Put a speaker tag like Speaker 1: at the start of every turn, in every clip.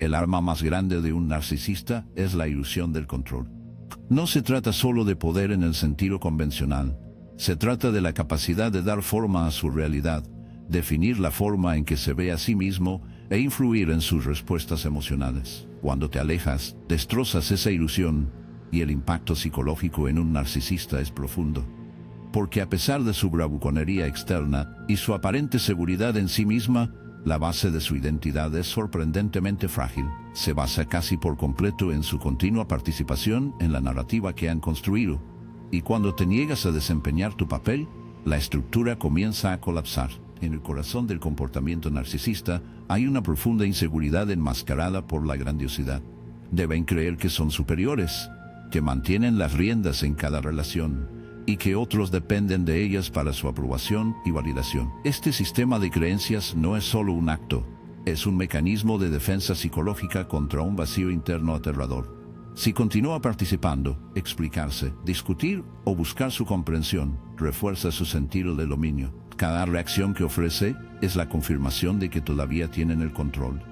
Speaker 1: El arma más grande de un narcisista es la ilusión del control. No se trata solo de poder en el sentido convencional. Se trata de la capacidad de dar forma a su realidad, definir la forma en que se ve a sí mismo e influir en sus respuestas emocionales. Cuando te alejas, destrozas esa ilusión y el impacto psicológico en un narcisista es profundo. Porque a pesar de su bravuconería externa y su aparente seguridad en sí misma, la base de su identidad es sorprendentemente frágil. Se basa casi por completo en su continua participación en la narrativa que han construido. Y cuando te niegas a desempeñar tu papel, la estructura comienza a colapsar. En el corazón del comportamiento narcisista hay una profunda inseguridad enmascarada por la grandiosidad. Deben creer que son superiores, que mantienen las riendas en cada relación, y que otros dependen de ellas para su aprobación y validación. Este sistema de creencias no es solo un acto, es un mecanismo de defensa psicológica contra un vacío interno aterrador. Si continúa participando, explicarse, discutir o buscar su comprensión, refuerza su sentido de dominio. Cada reacción que ofrece es la confirmación de que todavía tienen el control.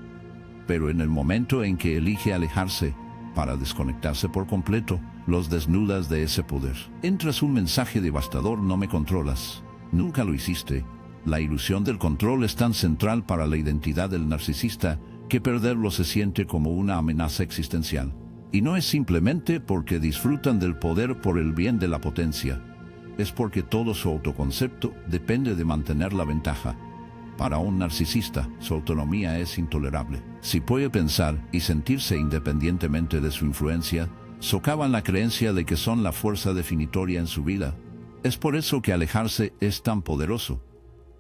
Speaker 1: Pero en el momento en que elige alejarse, para desconectarse por completo, los desnudas de ese poder. Entras un mensaje devastador: no me controlas. Nunca lo hiciste. La ilusión del control es tan central para la identidad del narcisista que perderlo se siente como una amenaza existencial. Y no es simplemente porque disfrutan del poder por el bien de la potencia. Es porque todo su autoconcepto depende de mantener la ventaja. Para un narcisista, su autonomía es intolerable. Si puede pensar y sentirse independientemente de su influencia, socavan la creencia de que son la fuerza definitoria en su vida. Es por eso que alejarse es tan poderoso.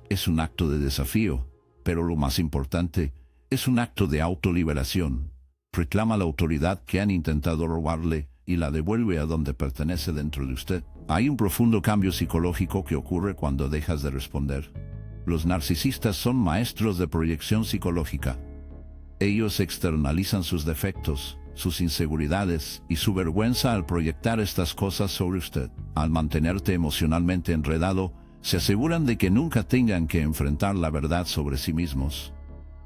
Speaker 1: Es un acto de desafío, pero lo más importante, es un acto de autoliberación. Reclama la autoridad que han intentado robarle y la devuelve a donde pertenece dentro de usted. Hay un profundo cambio psicológico que ocurre cuando dejas de responder. Los narcisistas son maestros de proyección psicológica. Ellos externalizan sus defectos, sus inseguridades y su vergüenza al proyectar estas cosas sobre usted. Al mantenerte emocionalmente enredado, se aseguran de que nunca tengan que enfrentar la verdad sobre sí mismos.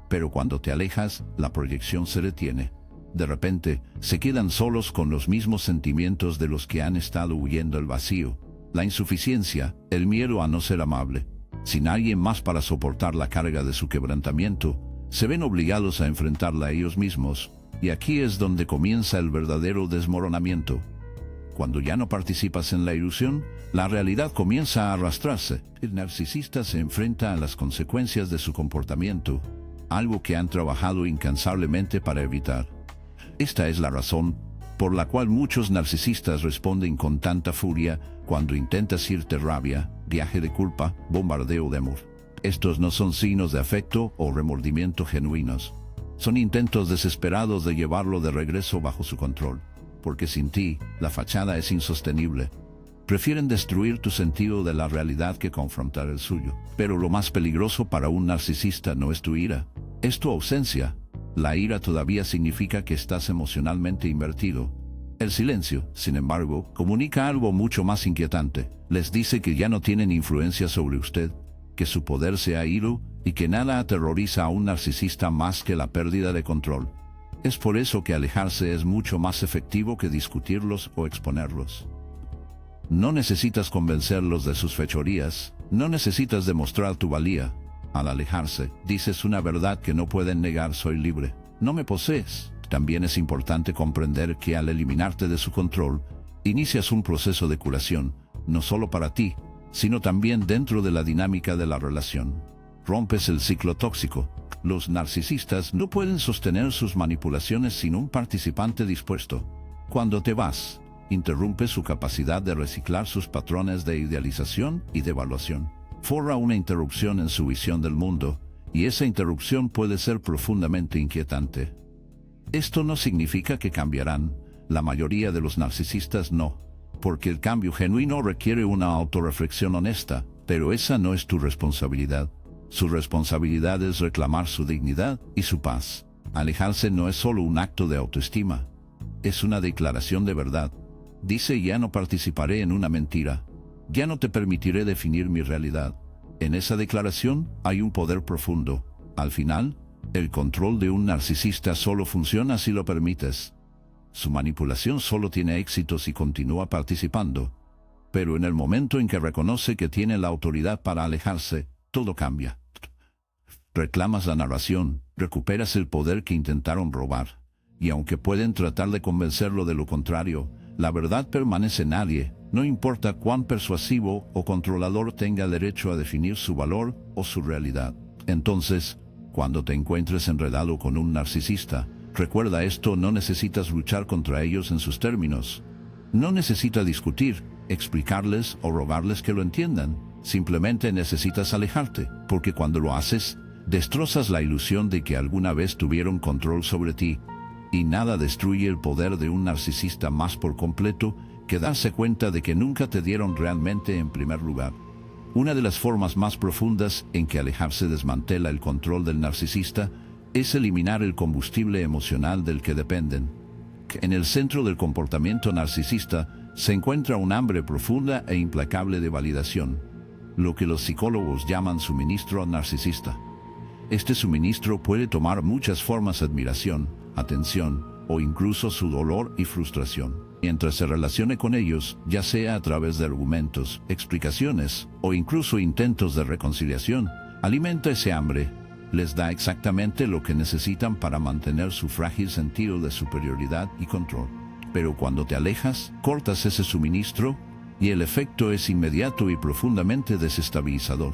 Speaker 1: Pero cuando te alejas, la proyección se detiene. De repente, se quedan solos con los mismos sentimientos de los que han estado huyendo: el vacío, la insuficiencia, el miedo a no ser amable. Sin alguien más para soportar la carga de su quebrantamiento, se ven obligados a enfrentarla a ellos mismos, y aquí es donde comienza el verdadero desmoronamiento. Cuando ya no participas en la ilusión, la realidad comienza a arrastrarse. El narcisista se enfrenta a las consecuencias de su comportamiento, algo que han trabajado incansablemente para evitar. Esta es la razón por la cual muchos narcisistas responden con tanta furia cuando intentas irte: rabia, viaje de culpa, bombardeo de amor. Estos no son signos de afecto o remordimiento genuinos. Son intentos desesperados de llevarlo de regreso bajo su control, porque sin ti, la fachada es insostenible. Prefieren destruir tu sentido de la realidad que confrontar el suyo. Pero lo más peligroso para un narcisista no es tu ira, es tu ausencia. La ira todavía significa que estás emocionalmente invertido. El silencio, sin embargo, comunica algo mucho más inquietante. Les dice que ya no tienen influencia sobre usted, que su poder se ha ido y que nada aterroriza a un narcisista más que la pérdida de control. Es por eso que alejarse es mucho más efectivo que discutirlos o exponerlos. No necesitas convencerlos de sus fechorías, no necesitas demostrar tu valía. Al alejarse, dices una verdad que no pueden negar: soy libre, no me posees. También es importante comprender que al eliminarte de su control, inicias un proceso de curación, no solo para ti, sino también dentro de la dinámica de la relación. Rompes el ciclo tóxico. Los narcisistas no pueden sostener sus manipulaciones sin un participante dispuesto. Cuando te vas, interrumpes su capacidad de reciclar sus patrones de idealización y de evaluación. Forra una interrupción en su visión del mundo, y esa interrupción puede ser profundamente inquietante. Esto no significa que cambiarán. La mayoría de los narcisistas no, porque el cambio genuino requiere una autorreflexión honesta, pero esa no es tu responsabilidad. Su responsabilidad es reclamar su dignidad y su paz. Alejarse no es solo un acto de autoestima, es una declaración de verdad. Dice: ya no participaré en una mentira. Ya no te permitiré definir mi realidad. En esa declaración hay un poder profundo. Al final, El control de un narcisista solo funciona si lo permites. Su manipulación solo tiene éxito si continúa participando. Pero en el momento en que reconoce que tiene la autoridad para alejarse, todo cambia. Reclamas la narración, recuperas el poder que intentaron robar. Y aunque pueden tratar de convencerlo de lo contrario, la verdad permanece en nadie, no importa cuán persuasivo o controlador tenga derecho a definir su valor o su realidad. Entonces, cuando te encuentres enredado con un narcisista, recuerda esto: no necesitas luchar contra ellos en sus términos. No necesitas discutir, explicarles o rogarles que lo entiendan. Simplemente necesitas alejarte, porque cuando lo haces, destrozas la ilusión de que alguna vez tuvieron control sobre ti. Y nada destruye el poder de un narcisista más por completo que darse cuenta de que nunca te dieron realmente en primer lugar. Una de las formas más profundas en que alejarse desmantela el control del narcisista es eliminar el combustible emocional del que dependen. En el centro del comportamiento narcisista se encuentra un hambre profunda e implacable de validación, lo que los psicólogos llaman suministro narcisista. Este suministro puede tomar muchas formas: admiración, atención o incluso su dolor y frustración. Mientras se relacione con ellos, ya sea a través de argumentos, explicaciones o incluso intentos de reconciliación, alimenta ese hambre. Les da exactamente lo que necesitan para mantener su frágil sentido de superioridad y control. Pero cuando te alejas, cortas ese suministro y el efecto es inmediato y profundamente desestabilizador.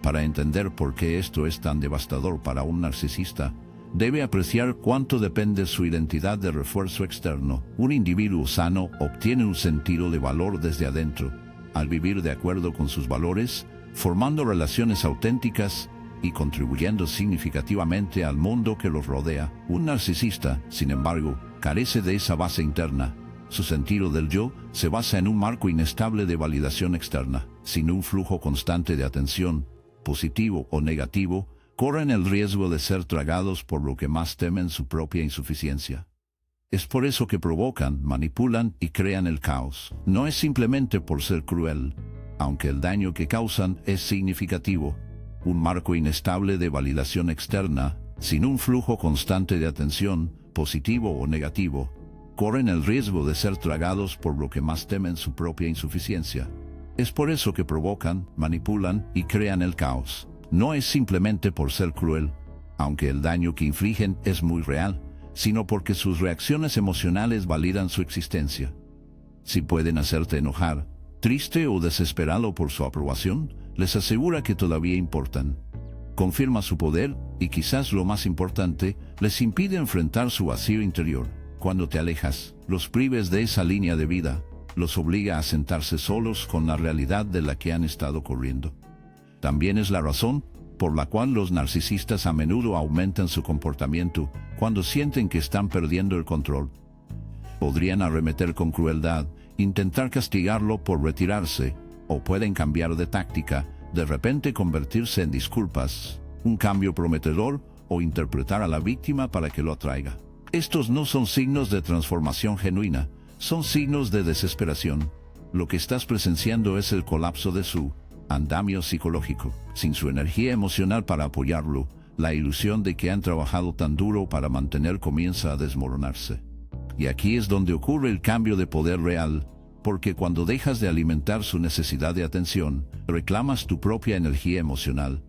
Speaker 1: Para entender por qué esto es tan devastador para un narcisista, debe apreciar cuánto depende su identidad de refuerzo externo. Un individuo sano obtiene un sentido de valor desde adentro, al vivir de acuerdo con sus valores, formando relaciones auténticas y contribuyendo significativamente al mundo que los rodea. Un narcisista, sin embargo, carece de esa base interna. Su sentido del yo se basa en un marco inestable de validación externa. Sin un flujo constante de atención, positivo o negativo, corren el riesgo de ser tragados por lo que más temen: su propia insuficiencia. Es por eso que provocan, manipulan y crean el caos. No es simplemente por ser cruel, aunque el daño que causan es significativo. Un marco inestable de validación externa, sin un flujo constante de atención, positivo o negativo, corren el riesgo de ser tragados por lo que más temen: su propia insuficiencia. Es por eso que provocan, manipulan y crean el caos. No es simplemente por ser cruel, aunque el daño que infligen es muy real, sino porque sus reacciones emocionales validan su existencia. Si pueden hacerte enojar, triste o desesperado por su aprobación, les asegura que todavía importan. Confirma su poder y, quizás lo más importante, les impide enfrentar su vacío interior. Cuando te alejas, los prives de esa línea de vida, los obliga a sentarse solos con la realidad de la que han estado corriendo. También es la razón por la cual los narcisistas a menudo aumentan su comportamiento cuando sienten que están perdiendo el control. Podrían arremeter con crueldad, intentar castigarlo por retirarse, o pueden cambiar de táctica, de repente convertirse en disculpas, un cambio prometedor, o interpretar a la víctima para que lo atraiga. Estos no son signos de transformación genuina, son signos de desesperación. Lo que estás presenciando es el colapso de su andamio psicológico. Sin su energía emocional para apoyarlo, la ilusión de que han trabajado tan duro para mantener comienza a desmoronarse. Y aquí es donde ocurre el cambio de poder real, porque cuando dejas de alimentar su necesidad de atención, reclamas tu propia energía emocional.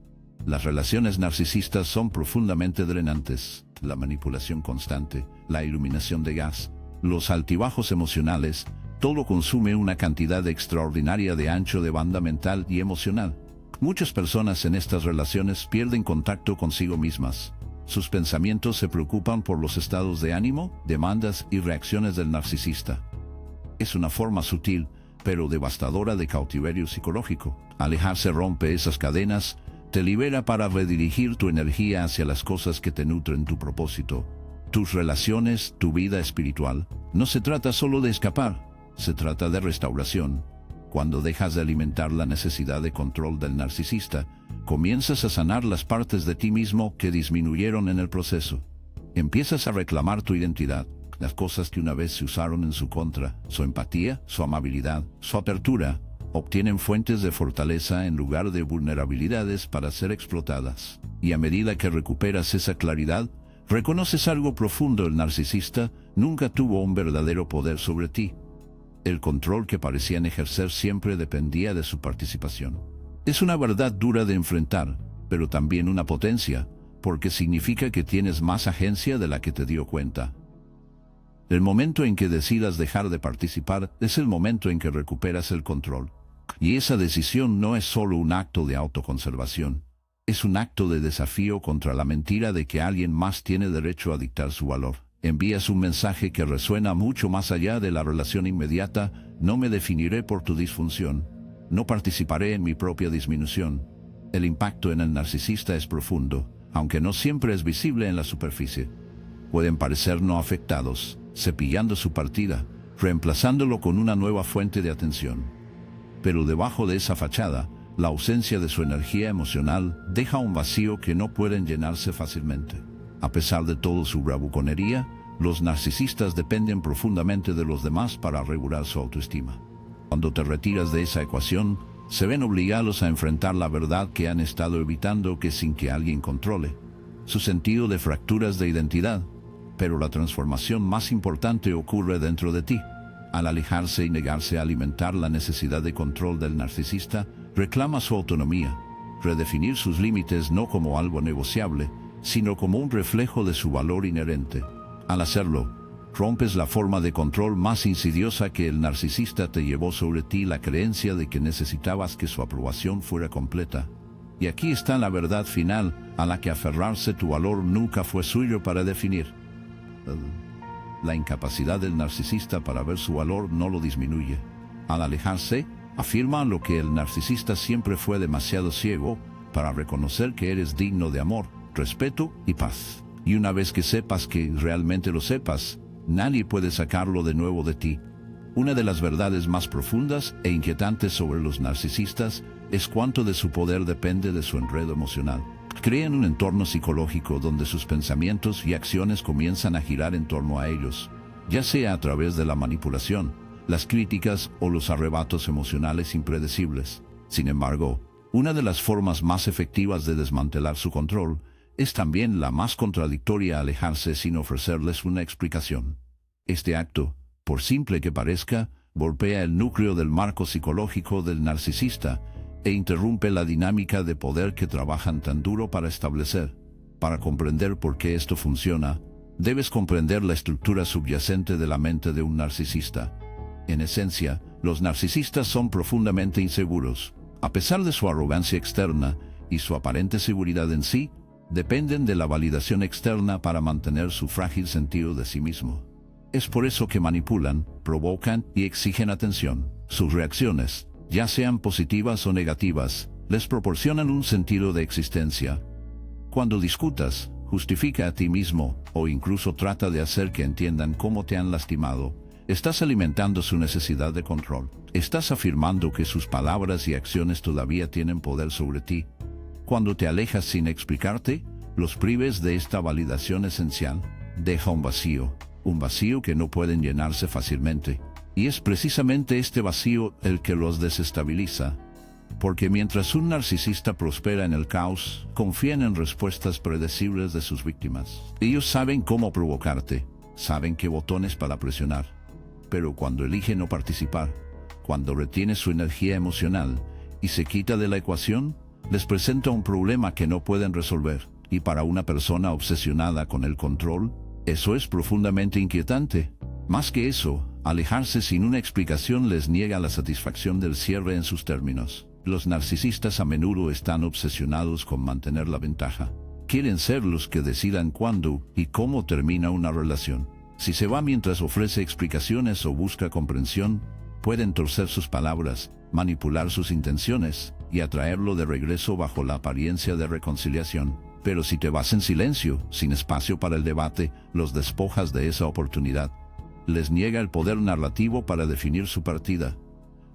Speaker 1: Las relaciones narcisistas son profundamente drenantes. La manipulación constante, la iluminación de gas, los altibajos emocionales, todo consume una cantidad extraordinaria de ancho de banda mental y emocional. Muchas personas en estas relaciones pierden contacto consigo mismas. Sus pensamientos se preocupan por los estados de ánimo, demandas y reacciones del narcisista. Es una forma sutil, pero devastadora de cautiverio psicológico. Alejarse rompe esas cadenas, te libera para redirigir tu energía hacia las cosas que te nutren tu propósito, tus relaciones, tu vida espiritual. No se trata solo de escapar, se trata de restauración. Cuando dejas de alimentar la necesidad de control del narcisista, comienzas a sanar las partes de ti mismo que disminuyeron en el proceso. Empiezas a reclamar tu identidad, las cosas que una vez se usaron en su contra, su empatía, su amabilidad, su apertura, obtienen fuentes de fortaleza en lugar de vulnerabilidades para ser explotadas. Y a medida que recuperas esa claridad, reconoces algo profundo: el narcisista nunca tuvo un verdadero poder sobre ti. El control que parecían ejercer siempre dependía de su participación. Es una verdad dura de enfrentar, pero también una potencia, porque significa que tienes más agencia de la que te dio cuenta. El momento en que decidas dejar de participar es el momento en que recuperas el control. Y esa decisión no es solo un acto de autoconservación, es un acto de desafío contra la mentira de que alguien más tiene derecho a dictar su valor. Envías un mensaje que resuena mucho más allá de la relación inmediata: no me definiré por tu disfunción, no participaré en mi propia disminución. El impacto en el narcisista es profundo, aunque no siempre es visible en la superficie. Pueden parecer no afectados, cepillando su partida, reemplazándolo con una nueva fuente de atención. Pero debajo de esa fachada, la ausencia de su energía emocional deja un vacío que no pueden llenarse fácilmente. A pesar de toda su bravuconería, los narcisistas dependen profundamente de los demás para regular su autoestima. Cuando te retiras de esa ecuación, se ven obligados a enfrentar la verdad que han estado evitando, que sin que alguien controle su sentido de fracturas de identidad. Pero la transformación más importante ocurre dentro de ti. Al alejarse y negarse a alimentar la necesidad de control del narcisista, reclama su autonomía, redefinir sus límites no como algo negociable, sino como un reflejo de su valor inherente. Al hacerlo, rompes la forma de control más insidiosa que el narcisista te llevó sobre ti: la creencia de que necesitabas que su aprobación fuera completa. Y aquí está la verdad final, a la que aferrarse: tu valor nunca fue suyo para definir. La incapacidad del narcisista para ver su valor no lo disminuye. Al alejarse, afirma lo que el narcisista siempre fue: demasiado ciego para reconocer que eres digno de amor, respeto y paz. Y una vez que sepas que realmente lo sepas, nadie puede sacarlo de nuevo de ti. Una de las verdades más profundas e inquietantes sobre los narcisistas es cuánto de su poder depende de su enredo emocional. Crean un entorno psicológico donde sus pensamientos y acciones comienzan a girar en torno a ellos, ya sea a través de la manipulación, las críticas o los arrebatos emocionales impredecibles. Sin embargo, una de las formas más efectivas de desmantelar su control es también la más contradictoria: alejarse sin ofrecerles una explicación. Este acto, por simple que parezca, golpea el núcleo del marco psicológico del narcisista e interrumpe la dinámica de poder que trabajan tan duro para establecer. Para comprender por qué esto funciona, debes comprender la estructura subyacente de la mente de un narcisista. En esencia, los narcisistas son profundamente inseguros. A pesar de su arrogancia externa y su aparente seguridad en sí, dependen de la validación externa para mantener su frágil sentido de sí mismo. Es por eso que manipulan, provocan y exigen atención. Sus reacciones, ya sean positivas o negativas, les proporcionan un sentido de existencia. Cuando discutas, justifica a ti mismo o incluso trata de hacer que entiendan cómo te han lastimado, estás alimentando su necesidad de control. Estás afirmando que sus palabras y acciones todavía tienen poder sobre ti. Cuando te alejas sin explicarte, los prives de esta validación esencial. Deja un vacío que no pueden llenarse fácilmente. Y es precisamente este vacío el que los desestabiliza. Porque mientras un narcisista prospera en el caos, confían en respuestas predecibles de sus víctimas. Ellos saben cómo provocarte, saben qué botones para presionar. Pero cuando elige no participar, cuando retiene su energía emocional y se quita de la ecuación, les presenta un problema que no pueden resolver. Y para una persona obsesionada con el control, eso es profundamente inquietante. Más que eso, alejarse sin una explicación les niega la satisfacción del cierre en sus términos. Los narcisistas a menudo están obsesionados con mantener la ventaja. Quieren ser los que decidan cuándo y cómo termina una relación. Si se va mientras ofrece explicaciones o busca comprensión, pueden torcer sus palabras, manipular sus intenciones y atraerlo de regreso bajo la apariencia de reconciliación. Pero si te vas en silencio, sin espacio para el debate, los despojas de esa oportunidad. Les niega el poder narrativo para definir su partida.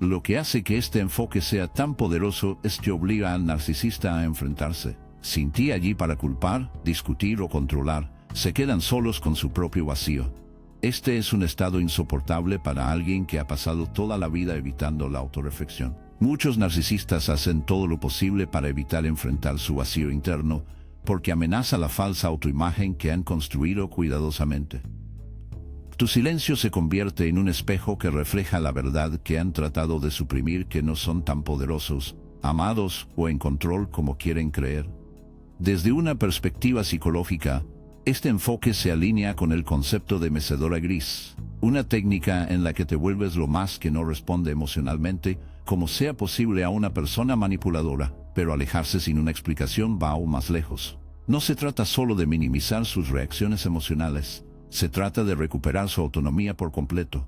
Speaker 1: Lo que hace que este enfoque sea tan poderoso es que obliga al narcisista a enfrentarse. Sin ti allí para culpar, discutir o controlar, se quedan solos con su propio vacío. Este es un estado insoportable para alguien que ha pasado toda la vida evitando la autorreflexión. Muchos narcisistas hacen todo lo posible para evitar enfrentar su vacío interno, porque amenaza la falsa autoimagen que han construido cuidadosamente. Tu silencio se convierte en un espejo que refleja la verdad que han tratado de suprimir, que no son tan poderosos, amados o en control como quieren creer. Desde una perspectiva psicológica, este enfoque se alinea con el concepto de mecedora gris, una técnica en la que te vuelves lo más que no responde emocionalmente, como sea posible a una persona manipuladora, pero alejarse sin una explicación va aún más lejos. No se trata solo de minimizar sus reacciones emocionales, se trata de recuperar su autonomía por completo.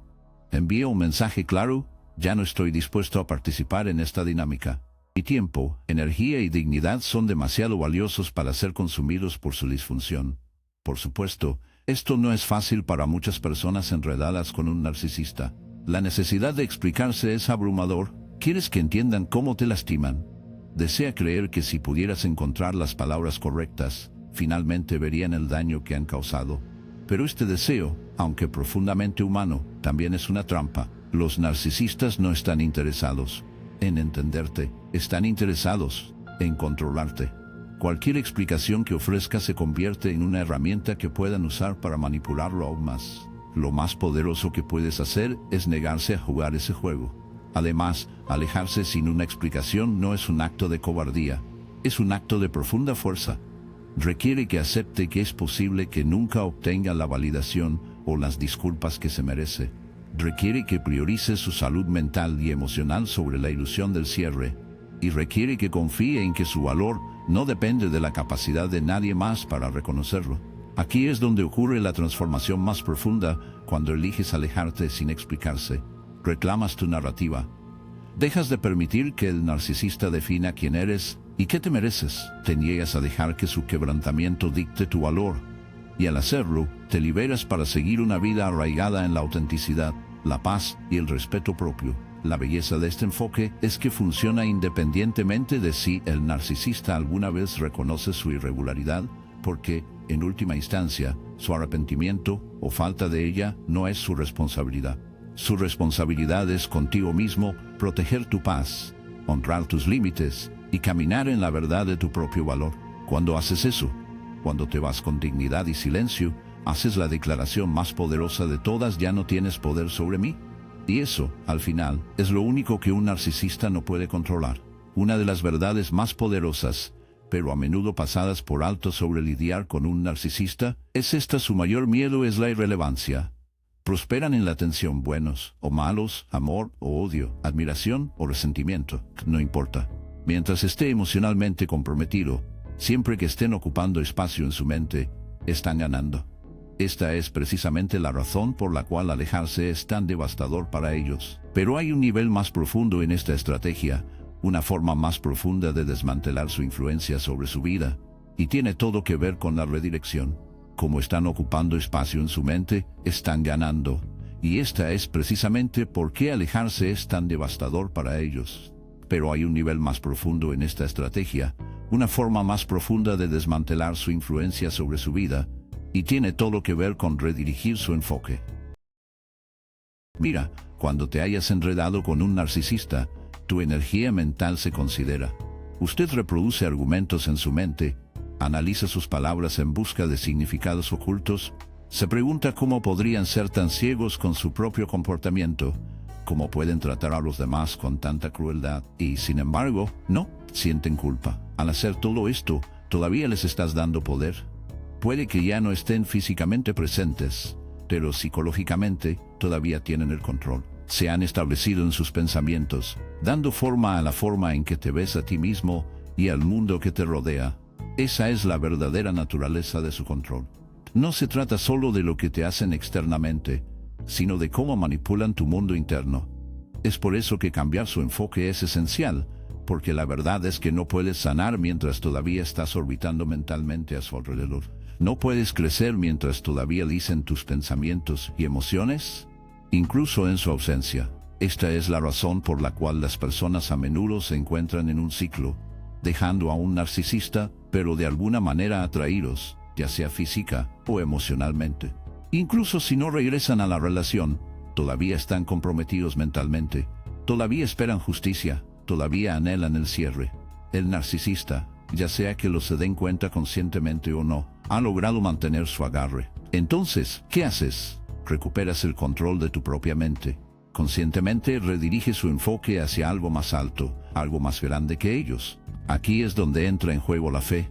Speaker 1: Envía un mensaje claro: ya no estoy dispuesto a participar en esta dinámica. Mi tiempo, energía y dignidad son demasiado valiosos para ser consumidos por su disfunción. Por supuesto, esto no es fácil para muchas personas enredadas con un narcisista. La necesidad de explicarse es abrumador. Quieres que entiendan cómo te lastiman. Desea creer que si pudieras encontrar las palabras correctas, finalmente verían el daño que han causado. Pero este deseo, aunque profundamente humano, también es una trampa. Los narcisistas no están interesados en entenderte, están interesados en controlarte. Cualquier explicación que ofrezca se convierte en una herramienta que puedan usar para manipularlo aún más. Lo más poderoso que puedes hacer es negarse a jugar ese juego. Además, alejarse sin una explicación no es un acto de cobardía, es un acto de profunda fuerza. Requiere que acepte que es posible que nunca obtenga la validación o las disculpas que se merece. Requiere que priorice su salud mental y emocional sobre la ilusión del cierre. Y requiere que confíe en que su valor no depende de la capacidad de nadie más para reconocerlo. Aquí es donde ocurre la transformación más profunda, cuando eliges alejarte sin explicarse. Reclamas tu narrativa. Dejas de permitir que el narcisista defina quién eres y qué te mereces. Te niegas a dejar que su quebrantamiento dicte tu valor. Y al hacerlo, te liberas para seguir una vida arraigada en la autenticidad, la paz y el respeto propio. La belleza de este enfoque es que funciona independientemente de si el narcisista alguna vez reconoce su irregularidad, porque, en última instancia, su arrepentimiento o falta de ella no es su responsabilidad. Su responsabilidad es contigo mismo, proteger tu paz, honrar tus límites y caminar en la verdad de tu propio valor. Cuando haces eso, cuando te vas con dignidad y silencio, haces la declaración más poderosa de todas: ya no tienes poder sobre mí. Y eso, al final, es lo único que un narcisista no puede controlar. Una de las verdades más poderosas, pero a menudo pasadas por alto sobre lidiar con un narcisista, es esta: su mayor miedo es la irrelevancia. Prosperan en la atención, buenos o malos, amor o odio, admiración o resentimiento, no importa. Mientras esté emocionalmente comprometido, siempre que estén ocupando espacio en su mente, están ganando. Esta es precisamente la razón por la cual alejarse es tan devastador para ellos. Pero hay un nivel más profundo en esta estrategia, una forma más profunda de desmantelar su influencia sobre su vida, y tiene todo que ver con la redirección. Como están ocupando espacio en su mente, están ganando, y esta es precisamente por qué alejarse es tan devastador para ellos. Pero hay un nivel más profundo en esta estrategia, una forma más profunda de desmantelar su influencia sobre su vida, y tiene todo que ver con redirigir su enfoque. Mira, cuando te hayas enredado con un narcisista, tu energía mental se considera. Usted reproduce argumentos en su mente, analiza sus palabras en busca de significados ocultos, se pregunta cómo podrían ser tan ciegos con su propio comportamiento, cómo pueden tratar a los demás con tanta crueldad, y sin embargo, no, sienten culpa. Al hacer todo esto, todavía les estás dando poder. Puede que ya no estén físicamente presentes, pero psicológicamente todavía tienen el control. Se han establecido en sus pensamientos, dando forma a la forma en que te ves a ti mismo y al mundo que te rodea. Esa es la verdadera naturaleza de su control. No se trata solo de lo que te hacen externamente, sino de cómo manipulan tu mundo interno. Es por eso que cambiar su enfoque es esencial, porque la verdad es que no puedes sanar mientras todavía estás orbitando mentalmente a su alrededor. No puedes crecer mientras todavía dicen tus pensamientos y emociones, incluso en su ausencia. Esta es la razón por la cual las personas a menudo se encuentran en un ciclo, dejando a un narcisista, pero de alguna manera atraídos, ya sea física o emocionalmente. Incluso si no regresan a la relación, todavía están comprometidos mentalmente, todavía esperan justicia, todavía anhelan el cierre. El narcisista, ya sea que lo se den cuenta conscientemente o no, ha logrado mantener su agarre. Entonces, ¿qué haces? Recuperas el control de tu propia mente. Conscientemente redirige su enfoque hacia algo más alto, algo más grande que ellos. Aquí es donde entra en juego la fe,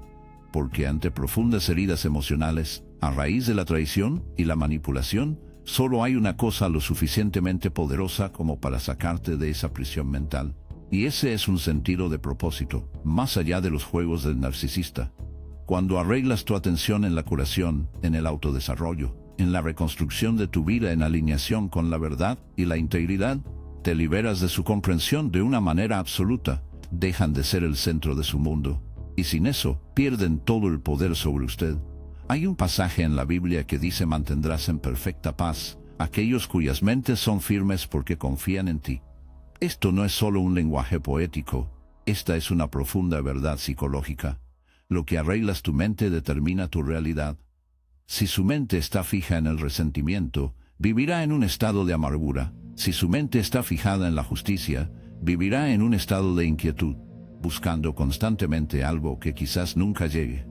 Speaker 1: porque ante profundas heridas emocionales, a raíz de la traición y la manipulación, solo hay una cosa lo suficientemente poderosa como para sacarte de esa prisión mental. Y ese es un sentido de propósito, más allá de los juegos del narcisista. Cuando arreglas tu atención en la curación, en el autodesarrollo, en la reconstrucción de tu vida en alineación con la verdad y la integridad, te liberas de su comprensión de una manera absoluta, dejan de ser el centro de su mundo, y sin eso, pierden todo el poder sobre usted. Hay un pasaje en la Biblia que dice: mantendrás en perfecta paz aquellos cuyas mentes son firmes porque confían en ti. Esto no es solo un lenguaje poético, esta es una profunda verdad psicológica. Lo que arreglas tu mente determina tu realidad. Si su mente está fija en el resentimiento, vivirá en un estado de amargura. Si su mente está fijada en la justicia, vivirá en un estado de inquietud, buscando constantemente algo que quizás nunca llegue.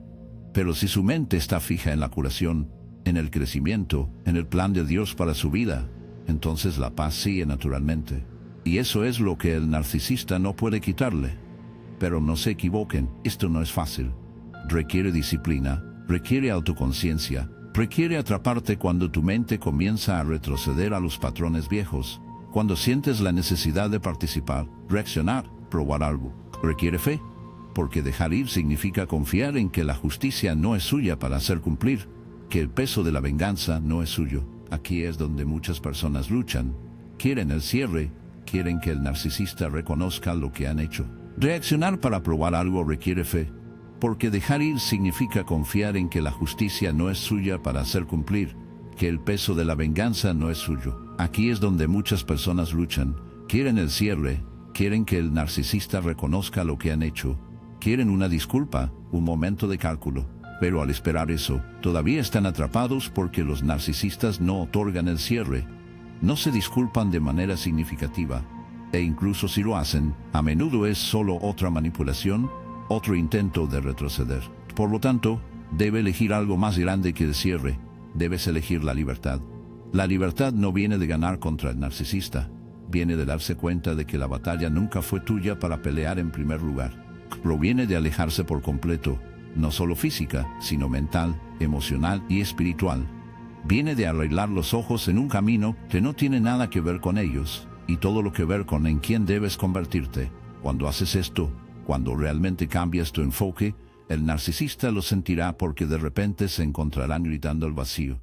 Speaker 1: Pero si su mente está fija en la curación, en el crecimiento, en el plan de Dios para su vida, entonces la paz sigue naturalmente. Y eso es lo que el narcisista no puede quitarle. Pero no se equivoquen, esto no es fácil. Requiere disciplina, requiere autoconciencia, requiere atraparte cuando tu mente comienza a retroceder a los patrones viejos, cuando sientes la necesidad de participar, reaccionar, probar algo. Requiere fe, porque dejar ir significa confiar en que la justicia no es suya para hacer cumplir, que el peso de la venganza no es suyo. Aquí es donde muchas personas luchan. Quieren el cierre, quieren que el narcisista reconozca lo que han hecho. Reaccionar para probar algo requiere fe, porque dejar ir significa confiar en que la justicia no es suya para hacer cumplir, que el peso de la venganza no es suyo. Aquí es donde muchas personas luchan. Quieren el cierre, quieren que el narcisista reconozca lo que han hecho, quieren una disculpa, un momento de cálculo. Pero al esperar eso, todavía están atrapados porque los narcisistas no otorgan el cierre, no se disculpan de manera significativa, e incluso si lo hacen, a menudo es solo otra manipulación, otro intento de retroceder. Por lo tanto, debe elegir algo más grande que el cierre. Debes elegir la libertad. La libertad no viene de ganar contra el narcisista, viene de darse cuenta de que la batalla nunca fue tuya para pelear en primer lugar. Proviene de alejarse por completo, no solo física, sino mental, emocional y espiritual. Viene de arreglar los ojos en un camino que no tiene nada que ver con ellos, y todo lo que ver con en quién debes convertirte. Cuando haces esto, cuando realmente cambias tu enfoque, el narcisista lo sentirá porque de repente se encontrarán gritando al vacío.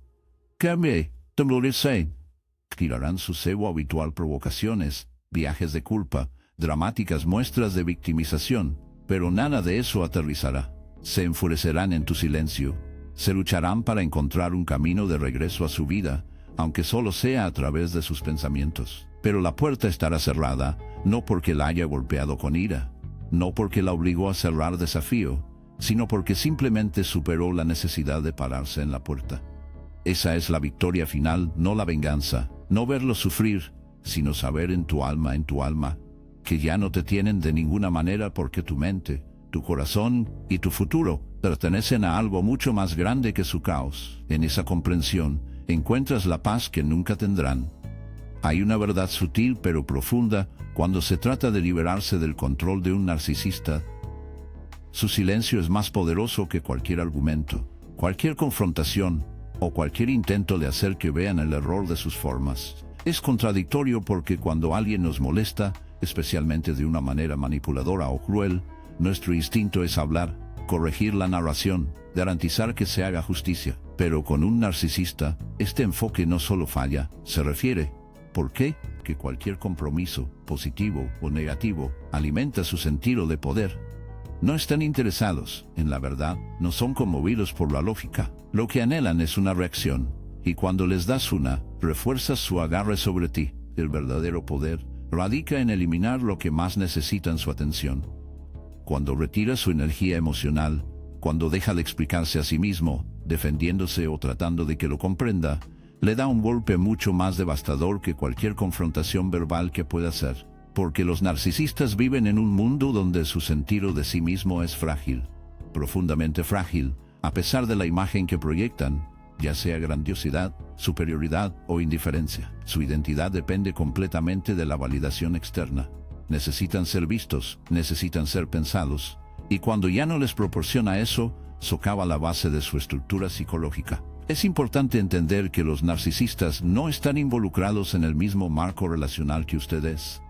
Speaker 1: Cambie, temblorese. Tirarán su cebo habitual provocaciones, viajes de culpa, dramáticas muestras de victimización, pero nada de eso aterrizará. Se enfurecerán en tu silencio, se lucharán para encontrar un camino de regreso a su vida, aunque solo sea a través de sus pensamientos. Pero la puerta estará cerrada, no porque la haya golpeado con ira, no porque la obligó a cerrar desafío, sino porque simplemente superó la necesidad de pararse en la puerta. Esa es la victoria final, no la venganza, no verlo sufrir, sino saber en tu alma, que ya no te tienen de ninguna manera porque tu mente, tu corazón y tu futuro pertenecen a algo mucho más grande que su caos. En esa comprensión, encuentras la paz que nunca tendrán. Hay una verdad sutil pero profunda cuando se trata de liberarse del control de un narcisista. Su silencio es más poderoso que cualquier argumento, cualquier confrontación o cualquier intento de hacer que vean el error de sus formas. Es contradictorio porque cuando alguien nos molesta, especialmente de una manera manipuladora o cruel, nuestro instinto es hablar, corregir la narración, garantizar que se haga justicia. Pero con un narcisista, este enfoque no solo falla, se refiere. ¿Por qué? Que cualquier compromiso, positivo o negativo, alimenta su sentido de poder. No están interesados en la verdad, no son conmovidos por la lógica. Lo que anhelan es una reacción, y cuando les das una, refuerzas su agarre sobre ti. El verdadero poder radica en eliminar lo que más necesitan su atención. Cuando retira su energía emocional, cuando deja de explicarse a sí mismo, defendiéndose o tratando de que lo comprenda, le da un golpe mucho más devastador que cualquier confrontación verbal que pueda hacer. Porque los narcisistas viven en un mundo donde su sentido de sí mismo es frágil, profundamente frágil, a pesar de la imagen que proyectan, ya sea grandiosidad, superioridad o indiferencia. Su identidad depende completamente de la validación externa. Necesitan ser vistos, necesitan ser pensados, y cuando ya no les proporciona eso, socava la base de su estructura psicológica. Es importante entender que los narcisistas no están involucrados en el mismo marco relacional que ustedes.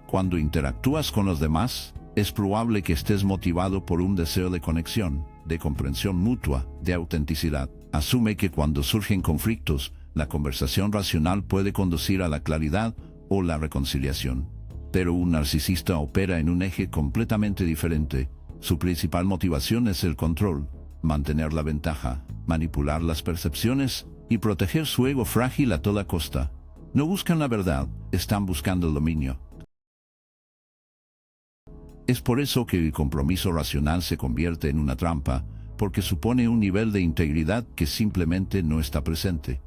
Speaker 1: Cuando interactúas con los demás, es probable que estés motivado por un deseo de conexión, de comprensión mutua, de autenticidad. Asume que cuando surgen conflictos, la conversación racional puede conducir a la claridad o la reconciliación. Pero un narcisista opera en un eje completamente diferente. Su principal motivación es el control, mantener la ventaja, manipular las percepciones y proteger su ego frágil a toda costa. No buscan la verdad, están buscando el dominio. Es por eso que el compromiso racional se convierte en una trampa, porque supone un nivel de integridad que simplemente no está presente.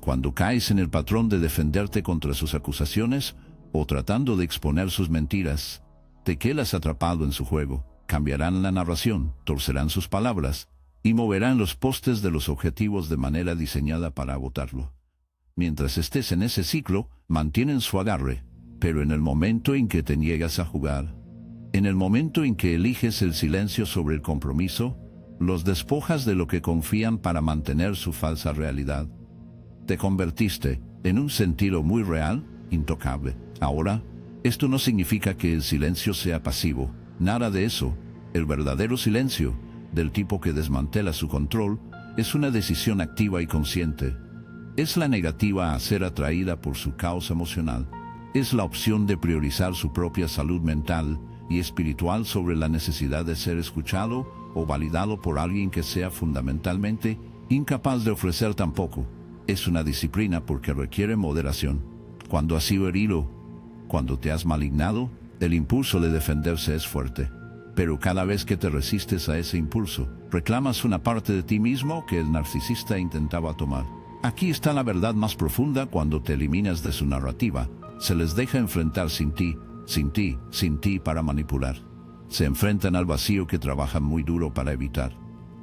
Speaker 1: Cuando caes en el patrón de defenderte contra sus acusaciones o tratando de exponer sus mentiras, te quedas atrapado en su juego. Cambiarán la narración, torcerán sus palabras y moverán los postes de los objetivos de manera diseñada para agotarlo. Mientras estés en ese ciclo, mantienen su agarre, pero en el momento en que te niegas a jugar, en el momento en que eliges el silencio sobre el compromiso, los despojas de lo que confían para mantener su falsa realidad. Te convertiste, en un sentido muy real, intocable. Ahora, esto no significa que el silencio sea pasivo. Nada de eso. El verdadero silencio, del tipo que desmantela su control, es una decisión activa y consciente. Es la negativa a ser atraída por su caos emocional. Es la opción de priorizar su propia salud mental y espiritual sobre la necesidad de ser escuchado o validado por alguien que sea fundamentalmente incapaz de ofrecer tampoco. Es una disciplina porque requiere moderación. Cuando has sido herido, cuando te has malignado, el impulso de defenderse es fuerte. Pero cada vez que te resistes a ese impulso, reclamas una parte de ti mismo que el narcisista intentaba tomar. Aquí está la verdad más profunda cuando te eliminas de su narrativa. Se les deja enfrentar sin ti para manipular. Se enfrentan al vacío que trabajan muy duro para evitar.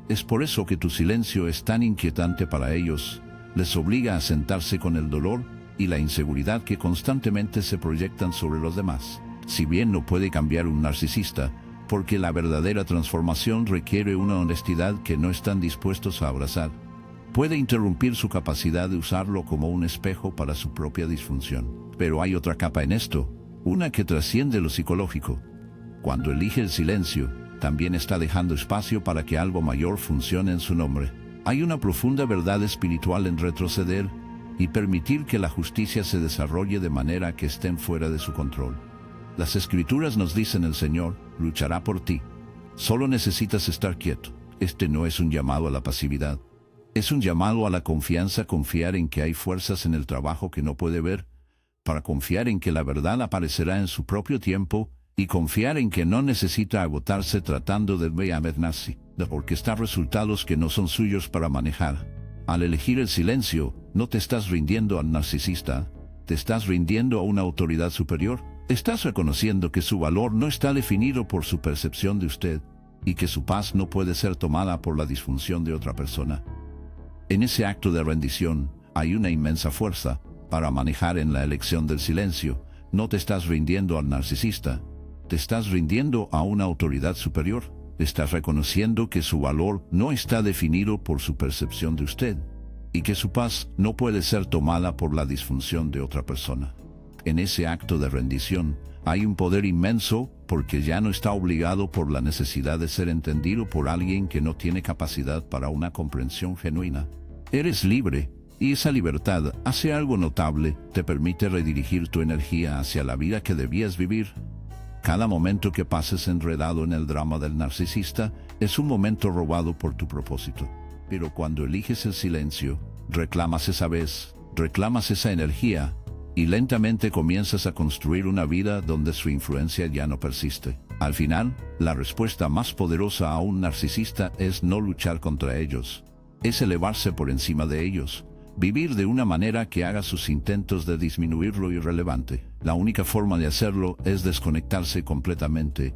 Speaker 1: Es por eso que tu silencio es tan inquietante para ellos. Les obliga a sentarse con el dolor y la inseguridad que constantemente se proyectan sobre los demás. Si bien no puede cambiar un narcisista, porque la verdadera transformación requiere una honestidad que no están dispuestos a abrazar, puede interrumpir su capacidad de usarlo como un espejo para su propia disfunción. Pero hay otra capa en esto, una que trasciende lo psicológico. Cuando elige el silencio, también está dejando espacio para que algo mayor funcione en su nombre. Hay una profunda verdad espiritual en retroceder y permitir que la justicia se desarrolle de manera que estén fuera de su control. Las Escrituras nos dicen: el Señor luchará por ti. Solo necesitas estar quieto. Este no es un llamado a la pasividad. Es un llamado a la confianza, confiar en que hay fuerzas en el trabajo que no puede ver, para confiar en que la verdad aparecerá en su propio tiempo y confiar en que no necesita agotarse tratando de orquestar resultados que no son suyos para manejar. Al elegir el silencio, no te estás rindiendo al narcisista, te estás rindiendo a una autoridad superior. Estás reconociendo que su valor no está definido por su percepción de usted y que su paz no puede ser tomada por la disfunción de otra persona. En ese acto de rendición hay una inmensa fuerza para manejar en la elección del silencio. No te estás rindiendo al narcisista, te estás rindiendo a una autoridad superior. Estás reconociendo que su valor no está definido por su percepción de usted y que su paz no puede ser tomada por la disfunción de otra persona. En ese acto de rendición hay un poder inmenso porque ya no está obligado por la necesidad de ser entendido por alguien que no tiene capacidad para una comprensión genuina. Eres libre, y esa libertad hace algo notable, te permite redirigir tu energía hacia la vida que debías vivir. Cada momento que pases enredado en el drama del narcisista es un momento robado por tu propósito. Pero cuando eliges el silencio, reclamas esa vez, reclamas esa energía, y lentamente comienzas a construir una vida donde su influencia ya no persiste. Al final, la respuesta más poderosa a un narcisista es no luchar contra ellos. Es elevarse por encima de ellos, Vivir de una manera que haga sus intentos de disminuir lo irrelevante. La única forma de hacerlo es desconectarse completamente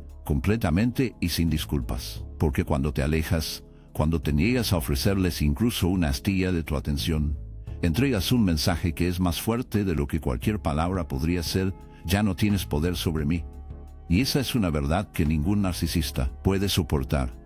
Speaker 1: y sin disculpas. Porque cuando te alejas, cuando te niegas a ofrecerles incluso una astilla de tu atención, entregas un mensaje que es más fuerte de lo que cualquier palabra podría ser: ya no tienes poder sobre mí. Y esa es una verdad que ningún narcisista puede soportar.